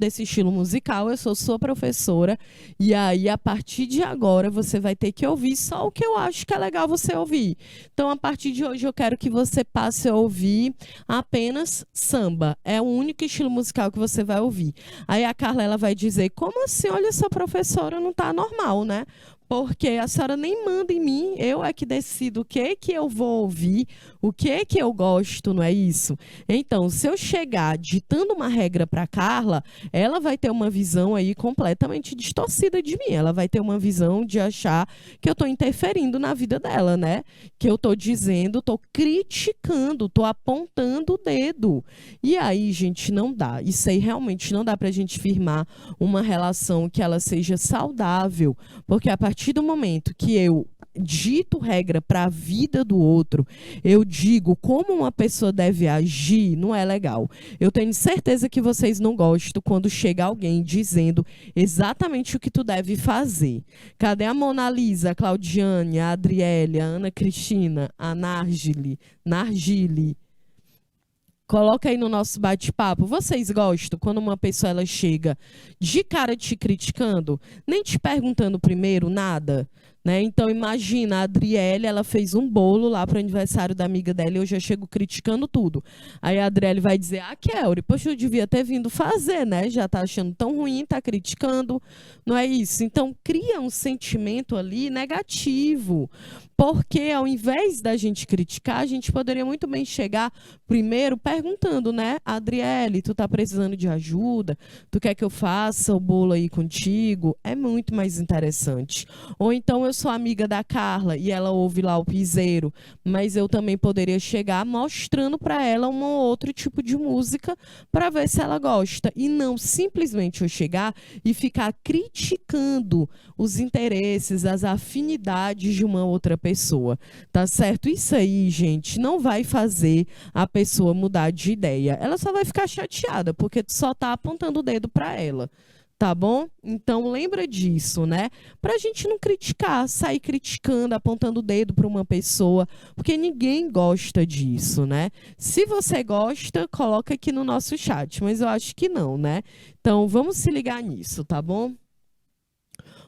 desse estilo musical, eu sou sua professora, e aí, a partir de agora, você vai ter que ouvir só o que eu acho que é legal você ouvir. Então, a partir de hoje, eu quero que você passe a ouvir apenas samba, é o único estilo musical que você vai ouvir. Aí a Carla, ela vai dizer: como assim? Olha, sua professora não tá normal, né? Porque a senhora nem manda em mim, eu é que decido o que eu vou ouvir, o que eu gosto, não é isso? Então, se eu chegar ditando uma regra para Carla, ela vai ter uma visão aí completamente distorcida de mim. Ela vai ter uma visão de achar que eu estou interferindo na vida dela, né? Que eu estou dizendo, estou criticando, estou apontando o dedo. E aí, gente, não dá. Isso aí realmente não dá para a gente firmar uma relação que ela seja saudável, porque a partir do momento que eu dito regra para a vida do outro, eu digo como uma pessoa deve agir, não é legal. Eu tenho certeza que vocês não gostam quando chega alguém dizendo exatamente o que tu deve fazer. Cadê a Mona Lisa, a Claudiane, a Adriele, a Ana Cristina, a Nargile? Coloca aí no nosso bate-papo. Vocês gostam quando uma pessoa ela chega de cara te criticando, nem te perguntando primeiro nada, né? Então imagina, a Adriele, ela fez um bolo lá para o aniversário da amiga dela e eu já chego criticando tudo. Aí a Adriele vai dizer: ah, Kelly, poxa, eu devia ter vindo fazer, né? Já tá achando tão ruim, tá criticando, não é isso? Então cria um sentimento ali negativo. Porque ao invés da gente criticar, a gente poderia muito bem chegar primeiro perguntando, né? Adriele, tu tá precisando de ajuda? Tu quer que eu faça o bolo aí contigo? É muito mais interessante. Ou então eu sou amiga da Carla e ela ouve lá o piseiro, mas eu também poderia chegar mostrando para ela um outro tipo de música para ver se ela gosta. E não simplesmente eu chegar e ficar criticando os interesses, as afinidades de uma outra pessoa, tá certo? Isso aí, gente, não vai fazer a pessoa mudar de ideia. Ela só vai ficar chateada, porque tu só tá apontando o dedo para ela, tá bom? Então lembra disso, né? Pra gente não criticar, sair criticando, apontando o dedo para uma pessoa, porque ninguém gosta disso, né? Se você gosta, coloca aqui no nosso chat, mas eu acho que não, né? Então vamos se ligar nisso, tá bom?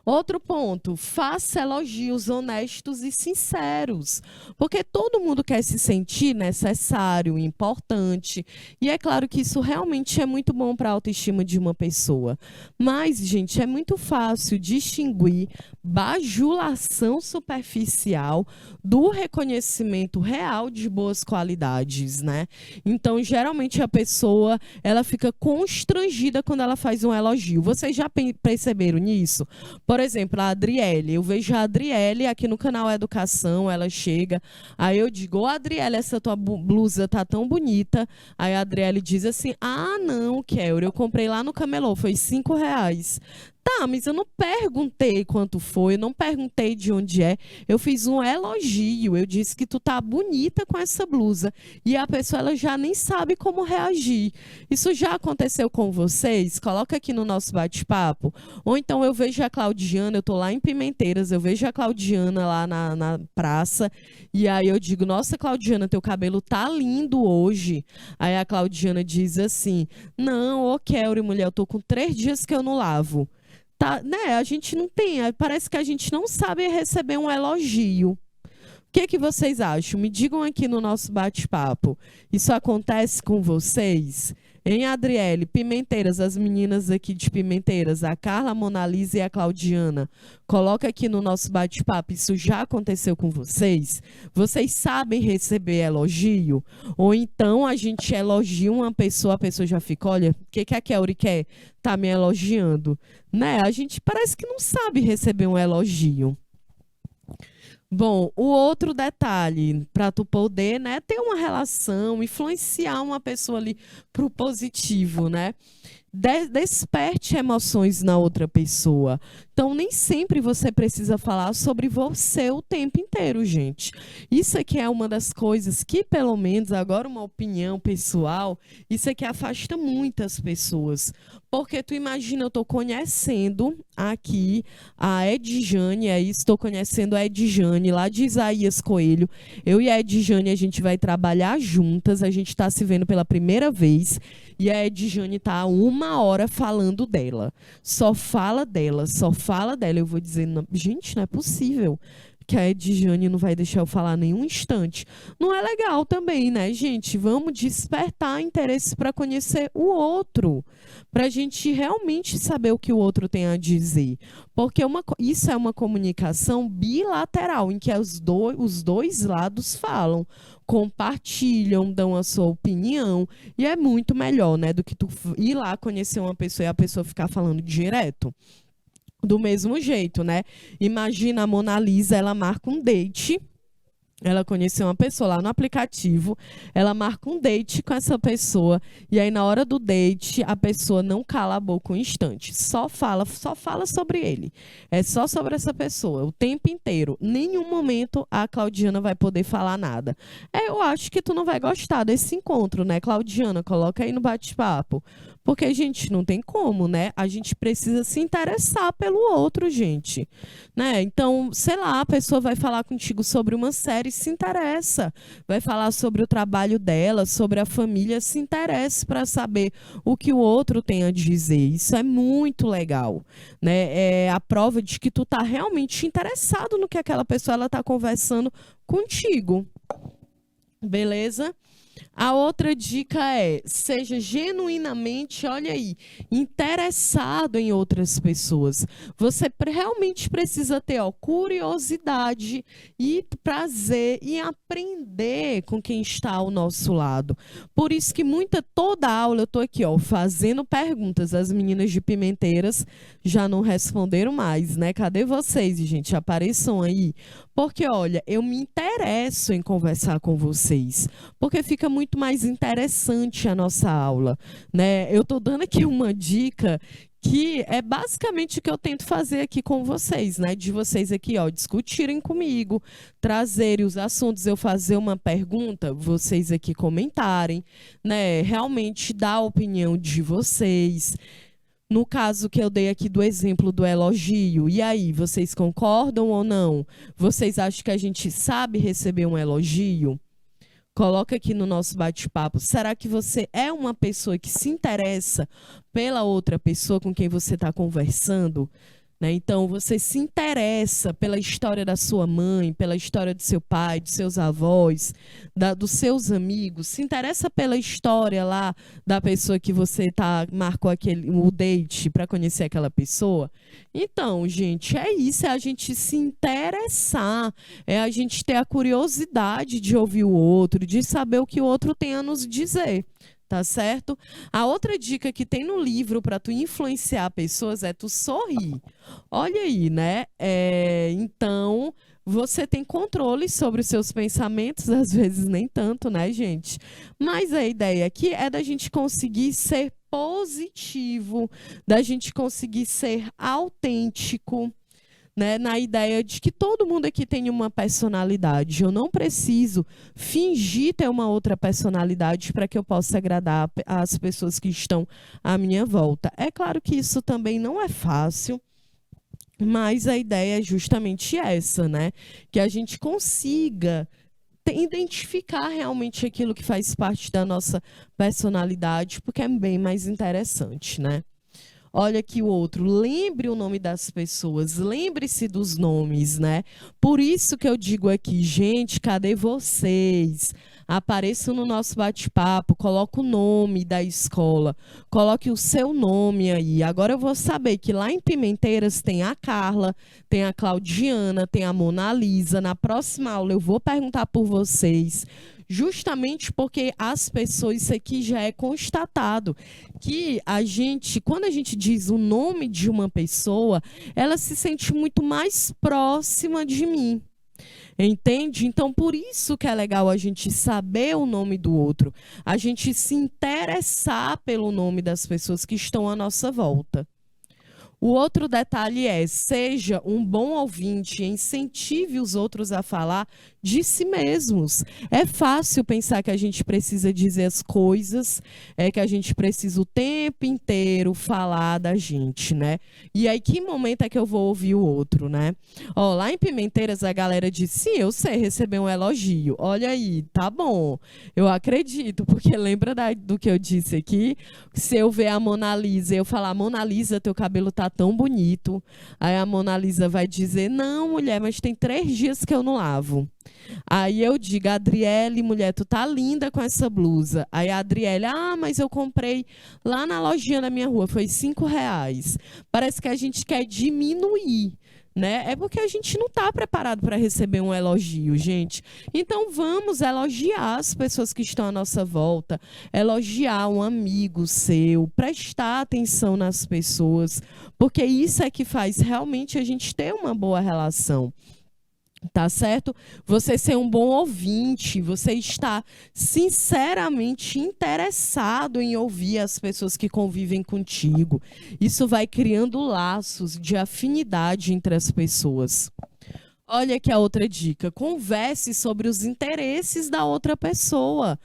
Outro ponto: faça elogios honestos e sinceros, porque todo mundo quer se sentir necessário, importante, e é claro que isso realmente é muito bom para a autoestima de uma pessoa. Mas, gente, é muito fácil distinguir bajulação superficial do reconhecimento real de boas qualidades, né? Então, geralmente a pessoa, ela fica constrangida quando ela faz um elogio. Vocês já perceberam nisso? Por exemplo, a Adriele, eu vejo a Adriele aqui no canal Educação, ela chega, aí eu digo: ô Adriele, essa tua blusa tá tão bonita. Aí a Adriele diz assim: ah, não, Kelly, eu comprei lá no camelô, foi R$ 5. Tá, mas eu não perguntei quanto foi, eu não perguntei de onde é. Eu fiz um elogio, eu disse que tu tá bonita com essa blusa. E a pessoa ela já nem sabe como reagir. Isso já aconteceu com vocês? Coloca aqui no nosso bate-papo. Ou então eu vejo a Claudiana, eu tô lá em Pimenteiras, eu vejo a Claudiana lá na praça, e aí eu digo, nossa, Claudiana, teu cabelo tá lindo hoje. Aí a Claudiana diz assim, não, ô Kelly, mulher, eu tô com 3 dias que eu não lavo. Tá, né? A gente não tem, parece que a gente não sabe receber um elogio. O que que vocês acham? Me digam aqui no nosso bate-papo. Isso acontece com vocês? Em Adriele, Pimenteiras, as meninas aqui de Pimenteiras, a Carla, a Monalisa e a Claudiana. Coloca aqui no nosso bate-papo, isso já aconteceu com vocês? Vocês sabem receber elogio? Ou então a gente elogia uma pessoa, a pessoa já fica, olha, o que que a Kelly quer? Tá me elogiando. Né? A gente parece que não sabe receber um elogio. Bom, o outro detalhe, para tu poder, né, ter uma relação, influenciar uma pessoa ali para o positivo, né? Desperte emoções na outra pessoa. Então, nem sempre você precisa falar sobre você o tempo inteiro, gente. Isso aqui é uma das coisas que, pelo menos, agora uma opinião pessoal, isso aqui afasta muitas pessoas. Porque tu imagina, eu estou conhecendo aqui a Edjane, estou conhecendo a Edjane lá de Isaías Coelho. Eu e a Edjane, a gente vai trabalhar juntas, a gente está se vendo pela primeira vez. E a Edjane está há 1 hora falando dela. Só fala dela, só fala dela. Eu vou dizer, não, gente, não é possível que a Edjane não vai deixar eu falar nenhum instante. Não é legal também, né, gente? Vamos despertar interesse para conhecer o outro, para a gente realmente saber o que o outro tem a dizer. Porque isso é uma comunicação bilateral, em que os dois lados falam, compartilham, dão a sua opinião, e é muito melhor, né, do que tu ir lá conhecer uma pessoa e a pessoa ficar falando direto. Do mesmo jeito, né? Imagina a Mona Lisa, ela marca um date. Ela conheceu uma pessoa lá no aplicativo, ela marca um date com essa pessoa, e aí na hora do date, a pessoa não cala a boca um instante, só fala sobre ele. É só sobre essa pessoa, o tempo inteiro. Nenhum momento a Claudiana vai poder falar nada. Eu acho que tu não vai gostar desse encontro, né, Claudiana? Coloca aí no bate-papo. Porque, gente, não tem como, né? A gente precisa se interessar pelo outro, gente. Né? Então, sei lá, a pessoa vai falar contigo sobre uma série, se interessa. Vai falar sobre o trabalho dela, sobre a família, se interessa para saber o que o outro tem a dizer. Isso é muito legal, né? É a prova de que tu tá realmente interessado no que aquela pessoa ela tá conversando contigo. Beleza? A outra dica é, seja genuinamente, olha aí, interessado em outras pessoas. Você realmente precisa ter, ó, curiosidade e prazer em aprender com quem está ao nosso lado. Por isso que toda aula eu estou aqui, ó, fazendo perguntas. As meninas de Pimenteiras já não responderam mais, né? Cadê vocês, gente? Apareçam aí. Porque, olha, eu me interesso em conversar com vocês, porque fica muito mais interessante a nossa aula, né? Eu estou dando aqui uma dica que é basicamente o que eu tento fazer aqui com vocês, né? De vocês aqui, ó, discutirem comigo, trazerem os assuntos, eu fazer uma pergunta, vocês aqui comentarem, né? Realmente dar a opinião de vocês. No caso que eu dei aqui do exemplo do elogio, e aí, vocês concordam ou não? Vocês acham que a gente sabe receber um elogio? Coloca aqui no nosso bate-papo. Será que você é uma pessoa que se interessa pela outra pessoa com quem você está conversando? Né? Então, você se interessa pela história da sua mãe, pela história do seu pai, dos seus avós, dos seus amigos, se interessa pela história lá da pessoa que você marcou o date para conhecer aquela pessoa? Então, gente, é isso, é a gente se interessar, é a gente ter a curiosidade de ouvir o outro, de saber o que o outro tem a nos dizer. Tá certo? A outra dica que tem no livro para tu influenciar pessoas é tu sorrir. Olha aí, né? Então, você tem controle sobre os seus pensamentos, às vezes nem tanto, né, gente? Mas a ideia aqui é da gente conseguir ser positivo, da gente conseguir ser autêntico, né, na ideia de que todo mundo aqui tem uma personalidade. Eu não preciso fingir ter uma outra personalidade para que eu possa agradar as pessoas que estão à minha volta. É claro que isso também não é fácil, mas a ideia é justamente essa, né? Que a gente consiga identificar realmente aquilo que faz parte da nossa personalidade, porque é bem mais interessante, né? Olha aqui o outro, lembre o nome das pessoas, lembre-se dos nomes, né? Por isso que eu digo aqui, gente, cadê vocês? Apareçam no nosso bate-papo, coloque o nome da escola, coloque o seu nome aí. Agora eu vou saber que lá em Pimenteiras tem a Carla, tem a Claudiana, tem a Mona Lisa. Na próxima aula eu vou perguntar por vocês, justamente porque as pessoas, isso aqui já é constatado, que a gente, quando a gente diz o nome de uma pessoa, ela se sente muito mais próxima de mim. Entende? Então, por isso que é legal a gente saber o nome do outro, a gente se interessar pelo nome das pessoas que estão à nossa volta. O outro detalhe é, seja um bom ouvinte, incentive os outros a falar de si mesmos. É fácil pensar que a gente precisa dizer as coisas, que a gente precisa o tempo inteiro falar da gente, né? E aí, que momento é que eu vou ouvir o outro, né? Ó, lá em Pimenteiras, a galera disse, sim, eu sei receber um elogio. Olha aí, tá bom. Eu acredito, porque lembra do que eu disse aqui? Se eu ver a Mona Lisa e eu falar, Mona Lisa, teu cabelo tá tão bonito. Aí a Mona Lisa vai dizer, não, mulher, mas tem 3 dias que eu não lavo. Aí eu digo, Adriele, mulher, tu tá linda com essa blusa. Aí a Adriele, mas eu comprei lá na lojinha da minha rua, foi R$ 5. Parece que a gente quer diminuir, né? É porque a gente não está preparado para receber um elogio, gente. Então vamos elogiar as pessoas que estão à nossa volta, elogiar um amigo seu, prestar atenção nas pessoas, porque isso é que faz realmente a gente ter uma boa relação. Tá certo? Você ser um bom ouvinte, você estar sinceramente interessado em ouvir as pessoas que convivem contigo. Isso vai criando laços de afinidade entre as pessoas. Olha aqui a outra dica, converse sobre os interesses da outra pessoa.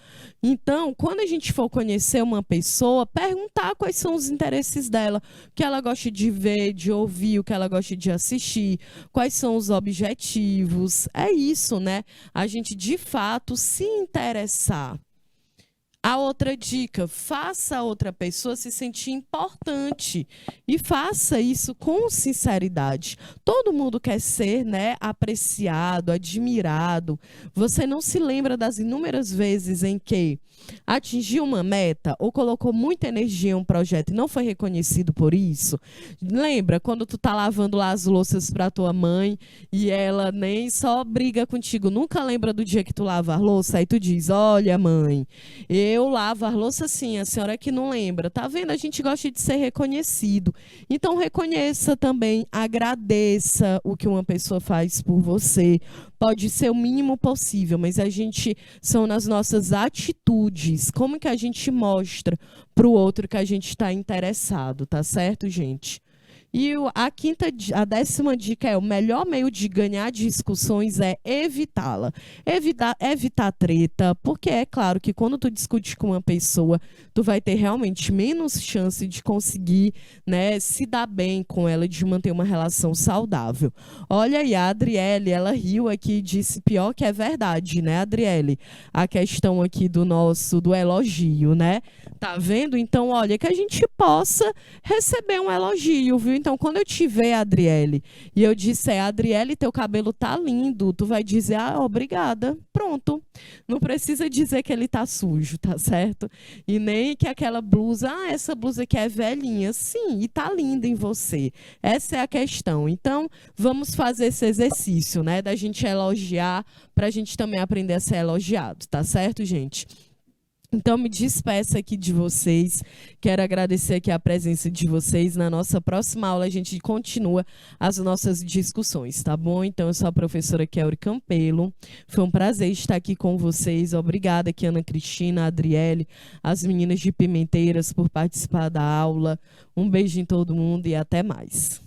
Então, quando a gente for conhecer uma pessoa, perguntar quais são os interesses dela, o que ela gosta de ver, de ouvir, o que ela gosta de assistir, quais são os objetivos. É isso, né? A gente, de fato, se interessar. A outra dica, faça a outra pessoa se sentir importante e faça isso com sinceridade. Todo mundo quer ser, né, apreciado, admirado. Você não se lembra das inúmeras vezes em que atingiu uma meta ou colocou muita energia em um projeto e não foi reconhecido por isso? Lembra quando tu tá lavando lá as louças para tua mãe e ela nem só briga contigo, nunca lembra do dia que tu lava a louça, aí tu diz, olha mãe, eu lavo a louça sim, a senhora que não lembra. Tá vendo? A gente gosta de ser reconhecido. Então, reconheça também, agradeça o que uma pessoa faz por você. Pode ser o mínimo possível, mas a gente, são nas nossas atitudes, como que a gente mostra para o outro que a gente está interessado, tá certo, gente? E a 10ª dica é, o melhor meio de ganhar discussões é evitá-la. Evitar treta, porque é claro que quando tu discute com uma pessoa, tu vai ter realmente menos chance de conseguir, né, se dar bem com ela, de manter uma relação saudável. Olha aí, a Adriele, ela riu aqui e disse, pior que é verdade, né, Adriele? A questão aqui do elogio, né? Tá vendo? Então, olha, que a gente possa receber um elogio, viu? Então, quando eu te ver, Adriele, e eu disser, Adriele, teu cabelo tá lindo, tu vai dizer, obrigada, pronto. Não precisa dizer que ele tá sujo, tá certo? E nem que aquela blusa, essa blusa aqui é velhinha. Sim, e tá linda em você. Essa é a questão. Então, vamos fazer esse exercício, né? Da gente elogiar, pra gente também aprender a ser elogiado, tá certo, gente? Então, me despeço aqui de vocês. Quero agradecer aqui a presença de vocês. Na nossa próxima aula, a gente continua as nossas discussões, tá bom? Então, eu sou a professora Kelly Campelo. Foi um prazer estar aqui com vocês. Obrigada aqui, Ana Cristina, Adriele, as meninas de Pimenteiras, por participar da aula. Um beijo em todo mundo e até mais.